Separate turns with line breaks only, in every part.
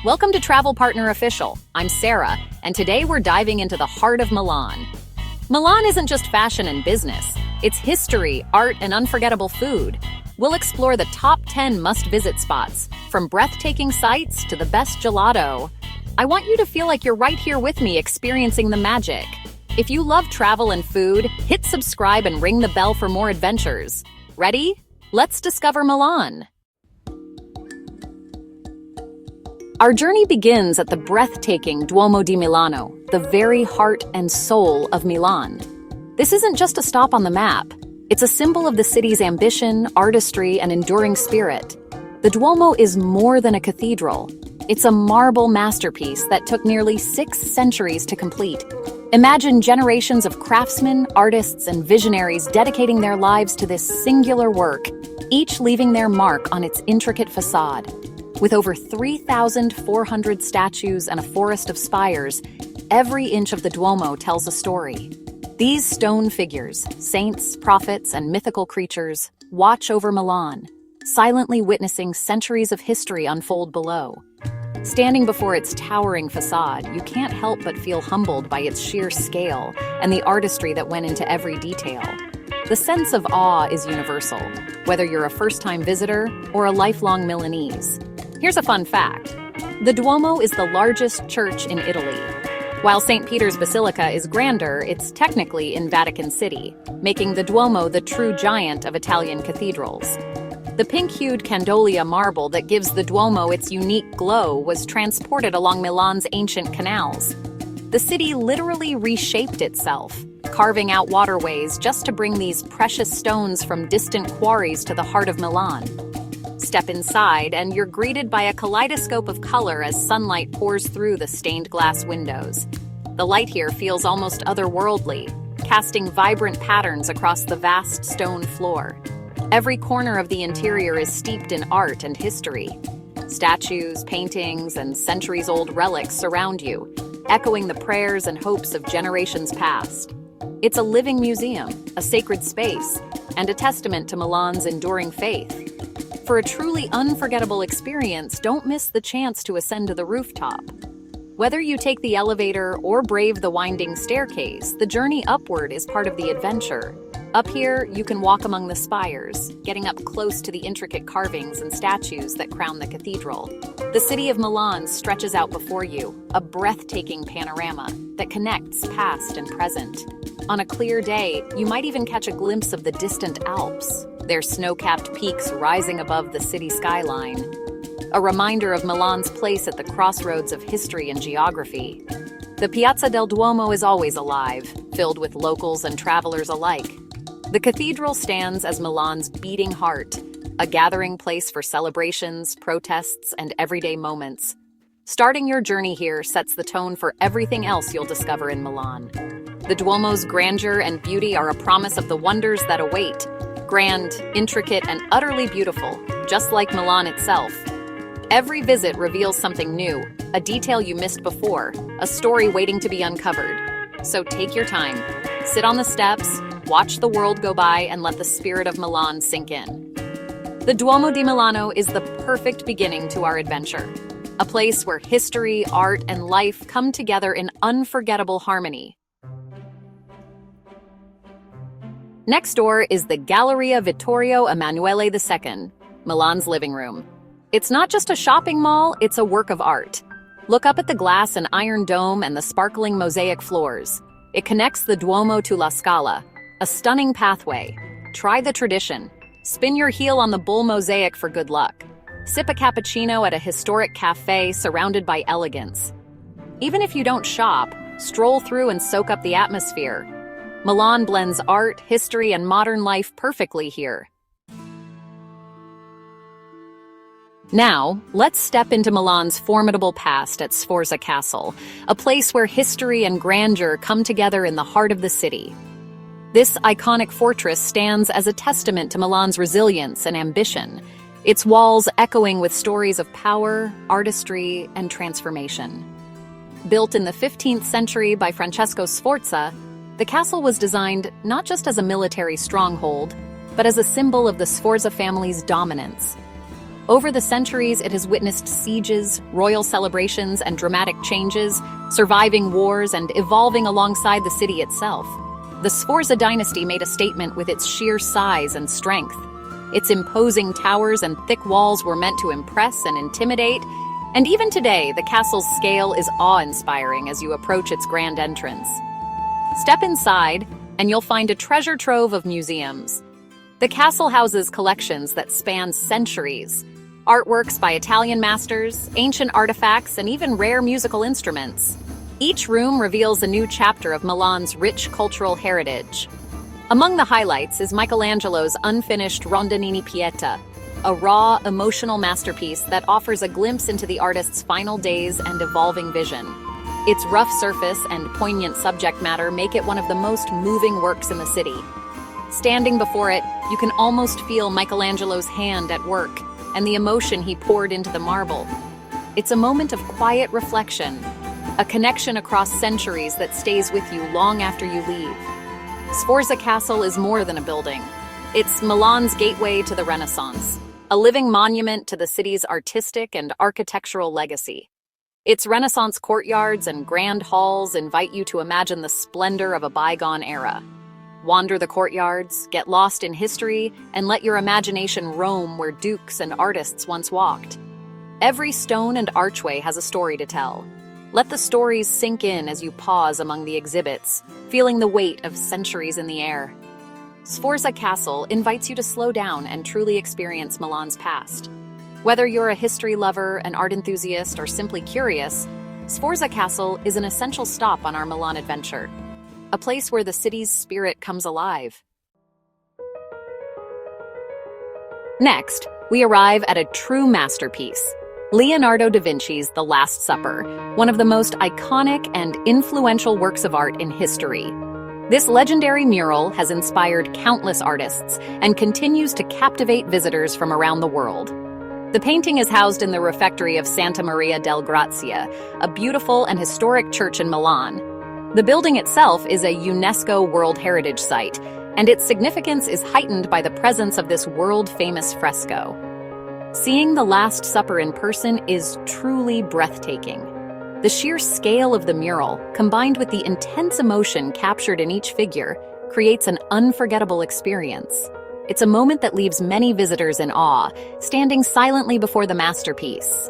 Welcome to Travel Partner Official. I'm Sarah, and today we're diving into the heart of Milan. Milan isn't just fashion and business, it's history, art, and unforgettable food. We'll explore the top 10 must-visit spots, from breathtaking sights to the best gelato. I want you to feel like you're right here with me experiencing the magic. If you love travel and food, hit subscribe and ring the bell for more adventures. Ready? Let's discover Milan. Our journey begins at the breathtaking Duomo di Milano, the very heart and soul of Milan. This isn't just a stop on the map. It's a symbol of the city's ambition, artistry, and enduring spirit. The Duomo is more than a cathedral. It's a marble masterpiece that took nearly 6 centuries to complete. Imagine generations of craftsmen, artists, and visionaries dedicating their lives to this singular work, each leaving their mark on its intricate facade. With over 3,400 statues and a forest of spires, every inch of the Duomo tells a story. These stone figures, saints, prophets, and mythical creatures, watch over Milan, silently witnessing centuries of history unfold below. Standing before its towering facade, you can't help but feel humbled by its sheer scale and the artistry that went into every detail. The sense of awe is universal, whether you're a first-time visitor or a lifelong Milanese. Here's a fun fact. The Duomo is the largest church in Italy. While St. Peter's Basilica is grander, it's technically in Vatican City, making the Duomo the true giant of Italian cathedrals. The pink-hued Candolia marble that gives the Duomo its unique glow was transported along Milan's ancient canals. The city literally reshaped itself, carving out waterways just to bring these precious stones from distant quarries to the heart of Milan. Step inside, and you're greeted by a kaleidoscope of color as sunlight pours through the stained glass windows. The light here feels almost otherworldly, casting vibrant patterns across the vast stone floor. Every corner of the interior is steeped in art and history. Statues, paintings, and centuries-old relics surround you, echoing the prayers and hopes of generations past. It's a living museum, a sacred space, and a testament to Milan's enduring faith. For a truly unforgettable experience, don't miss the chance to ascend to the rooftop. Whether you take the elevator or brave the winding staircase, the journey upward is part of the adventure. Up here, you can walk among the spires, getting up close to the intricate carvings and statues that crown the cathedral. The city of Milan stretches out before you, a breathtaking panorama that connects past and present. On a clear day, you might even catch a glimpse of the distant Alps, their snow-capped peaks rising above the city skyline. A reminder of Milan's place at the crossroads of history and geography. The Piazza del Duomo is always alive, filled with locals and travelers alike. The cathedral stands as Milan's beating heart, a gathering place for celebrations, protests, and everyday moments. Starting your journey here sets the tone for everything else you'll discover in Milan. The Duomo's grandeur and beauty are a promise of the wonders that await. Grand, intricate, and utterly beautiful, just like Milan itself. Every visit reveals something new, a detail you missed before, a story waiting to be uncovered. So take your time, sit on the steps, watch the world go by, and let the spirit of Milan sink in. The Duomo di Milano is the perfect beginning to our adventure, a place where history, art, and life come together in unforgettable harmony. Next door is the Galleria Vittorio Emanuele II, Milan's living room. It's not just a shopping mall, it's a work of art. Look up at the glass and iron dome and the sparkling mosaic floors. It connects the Duomo to La Scala, a stunning pathway. Try the tradition. Spin your heel on the bull mosaic for good luck. Sip a cappuccino at a historic cafe surrounded by elegance. Even if you don't shop, stroll through and soak up the atmosphere. Milan blends art, history, and modern life perfectly here. Now, let's step into Milan's formidable past at Sforza Castle, a place where history and grandeur come together in the heart of the city. This iconic fortress stands as a testament to Milan's resilience and ambition, its walls echoing with stories of power, artistry, and transformation. Built in the 15th century by Francesco Sforza, the castle was designed not just as a military stronghold, but as a symbol of the Sforza family's dominance. Over the centuries, it has witnessed sieges, royal celebrations, and dramatic changes, surviving wars and evolving alongside the city itself. The Sforza dynasty made a statement with its sheer size and strength. Its imposing towers and thick walls were meant to impress and intimidate, and even today, the castle's scale is awe-inspiring as you approach its grand entrance. Step inside, and you'll find a treasure trove of museums. The castle houses collections that span centuries, artworks by Italian masters, ancient artifacts, and even rare musical instruments. Each room reveals a new chapter of Milan's rich cultural heritage. Among the highlights is Michelangelo's unfinished Rondanini Pieta, a raw, emotional masterpiece that offers a glimpse into the artist's final days and evolving vision. Its rough surface and poignant subject matter make it one of the most moving works in the city. Standing before it, you can almost feel Michelangelo's hand at work and the emotion he poured into the marble. It's a moment of quiet reflection, a connection across centuries that stays with you long after you leave. Sforza Castle is more than a building. It's Milan's gateway to the Renaissance, a living monument to the city's artistic and architectural legacy. Its Renaissance courtyards and grand halls invite you to imagine the splendor of a bygone era. Wander the courtyards, get lost in history, and let your imagination roam where dukes and artists once walked. Every stone and archway has a story to tell. Let the stories sink in as you pause among the exhibits, feeling the weight of centuries in the air. Sforza Castle invites you to slow down and truly experience Milan's past. Whether you're a history lover, an art enthusiast, or simply curious, Sforza Castle is an essential stop on our Milan adventure, a place where the city's spirit comes alive. Next, we arrive at a true masterpiece, Leonardo da Vinci's The Last Supper, one of the most iconic and influential works of art in history. This legendary mural has inspired countless artists and continues to captivate visitors from around the world. The painting is housed in the refectory of Santa Maria del Grazia, a beautiful and historic church in Milan. The building itself is a UNESCO World Heritage Site, and its significance is heightened by the presence of this world-famous fresco. Seeing The Last Supper in person is truly breathtaking. The sheer scale of the mural, combined with the intense emotion captured in each figure, creates an unforgettable experience. It's a moment that leaves many visitors in awe, standing silently before the masterpiece.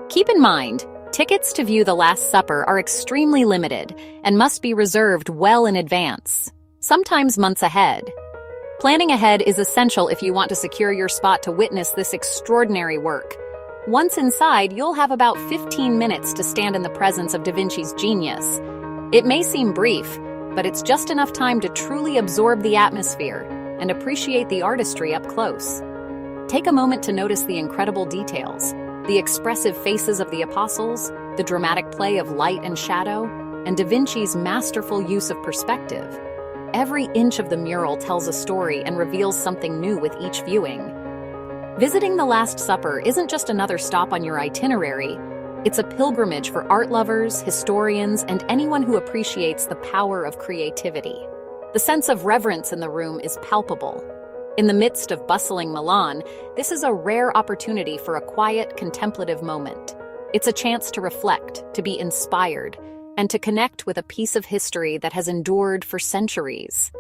Keep in mind, tickets to view The Last Supper are extremely limited and must be reserved well in advance, sometimes months ahead. Planning ahead is essential if you want to secure your spot to witness this extraordinary work. Once inside, you'll have about 15 minutes to stand in the presence of Da Vinci's genius. It may seem brief, but it's just enough time to truly absorb the atmosphere and appreciate the artistry up close. Take a moment to notice the incredible details, the expressive faces of the apostles, the dramatic play of light and shadow, and Da Vinci's masterful use of perspective. Every inch of the mural tells a story and reveals something new with each viewing. Visiting The Last Supper isn't just another stop on your itinerary. It's a pilgrimage for art lovers, historians, and anyone who appreciates the power of creativity. The sense of reverence in the room is palpable. In the midst of bustling Milan, this is a rare opportunity for a quiet, contemplative moment. It's a chance to reflect, to be inspired, and to connect with a piece of history that has endured for centuries.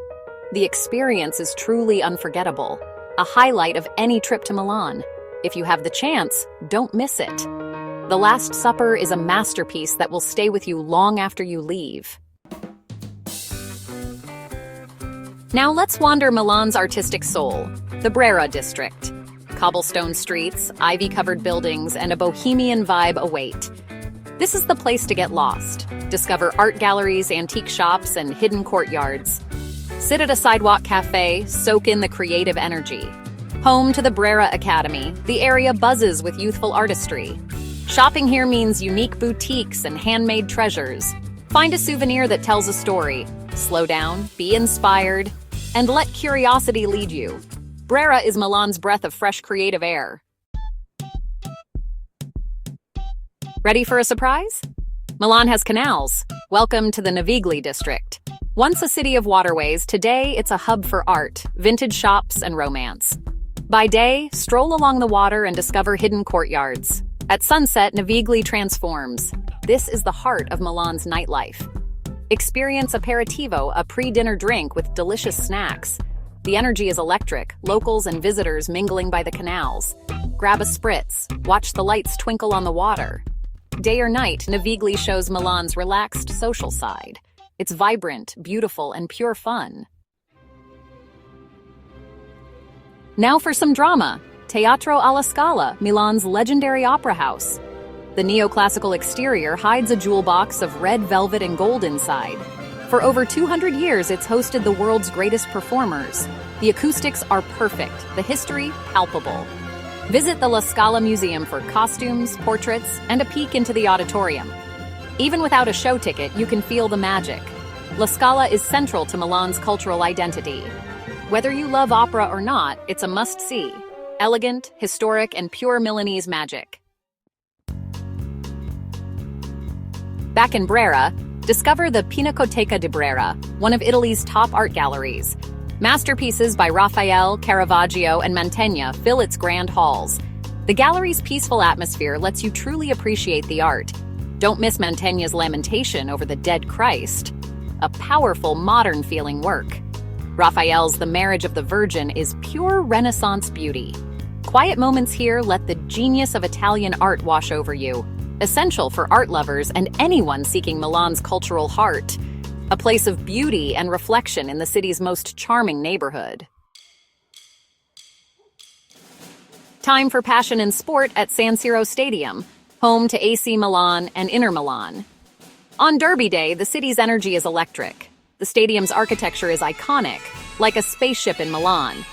The experience is truly unforgettable, a highlight of any trip to Milan. If you have the chance, don't miss it. The Last Supper is a masterpiece that will stay with you long after you leave. Now let's wander Milan's artistic soul, the Brera District. Cobblestone streets, ivy-covered buildings, and a bohemian vibe await. This is the place to get lost. Discover art galleries, antique shops, and hidden courtyards. Sit at a sidewalk cafe, soak in the creative energy. Home to the Brera Academy, the area buzzes with youthful artistry. Shopping here means unique boutiques and handmade treasures. Find a souvenir that tells a story. Slow down, be inspired, and let curiosity lead you. Brera is Milan's breath of fresh creative air. Ready for a surprise? Milan has canals. Welcome to the Navigli district. Once a city of waterways, today it's a hub for art, vintage shops, and romance. By day, stroll along the water and discover hidden courtyards. At sunset, Navigli transforms. This is the heart of Milan's nightlife. Experience aperitivo, a pre-dinner drink with delicious snacks. The energy is electric, locals and visitors mingling by the canals. Grab a spritz, watch the lights twinkle on the water. Day or night, Navigli shows Milan's relaxed social side. It's vibrant, beautiful, and pure fun. Now for some drama. Teatro alla Scala, Milan's legendary opera house. The neoclassical exterior hides a jewel box of red velvet and gold inside. For over 200 years, it's hosted the world's greatest performers. The acoustics are perfect, the history palpable. Visit the La Scala Museum for costumes, portraits, and a peek into the auditorium. Even without a show ticket, you can feel the magic. La Scala is central to Milan's cultural identity. Whether you love opera or not, it's a must-see. Elegant, historic, and pure Milanese magic. Back in Brera, discover the Pinacoteca di Brera, one of Italy's top art galleries. Masterpieces by Raphael, Caravaggio, and Mantegna fill its grand halls. The gallery's peaceful atmosphere lets you truly appreciate the art. Don't miss Mantegna's Lamentation over the Dead Christ, a powerful, modern-feeling work. Raphael's The Marriage of the Virgin is pure Renaissance beauty. Quiet moments here let the genius of Italian art wash over you, essential for art lovers and anyone seeking Milan's cultural heart, a place of beauty and reflection in the city's most charming neighborhood. Time for passion and sport at San Siro Stadium, home to AC Milan and Inter Milan. On Derby Day, the city's energy is electric. The stadium's architecture is iconic, like a spaceship in Milan.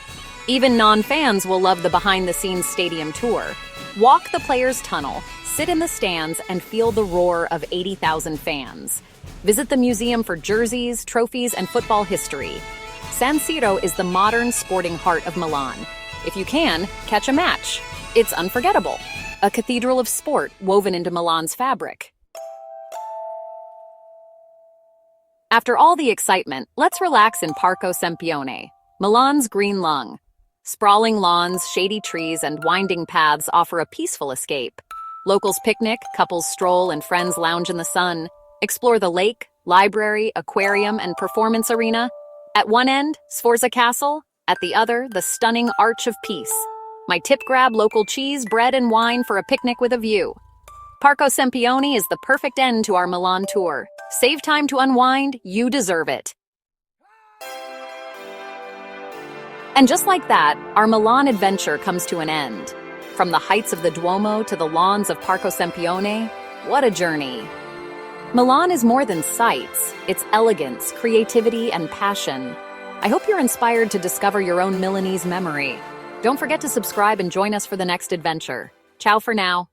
Even non-fans will love the behind-the-scenes stadium tour. Walk the players' tunnel, sit in the stands, and feel the roar of 80,000 fans. Visit the museum for jerseys, trophies, and football history. San Siro is the modern sporting heart of Milan. If you can, catch a match. It's unforgettable. A cathedral of sport woven into Milan's fabric. After all the excitement, let's relax in Parco Sempione, Milan's green lung. Sprawling lawns, shady trees, and winding paths offer a peaceful escape. Locals picnic, couples stroll, and friends lounge in the sun. Explore the lake, library, aquarium, and performance arena. At one end, Sforza Castle. At the other, the stunning Arch of Peace. My tip: grab local cheese, bread, and wine for a picnic with a view. Parco Sempione is the perfect end to our Milan tour. Save time to unwind, you deserve it. And just like that, our Milan adventure comes to an end. From the heights of the Duomo to the lawns of Parco Sempione, what a journey. Milan is more than sights, it's elegance, creativity, and passion. I hope you're inspired to discover your own Milanese memory. Don't forget to subscribe and join us for the next adventure. Ciao for now.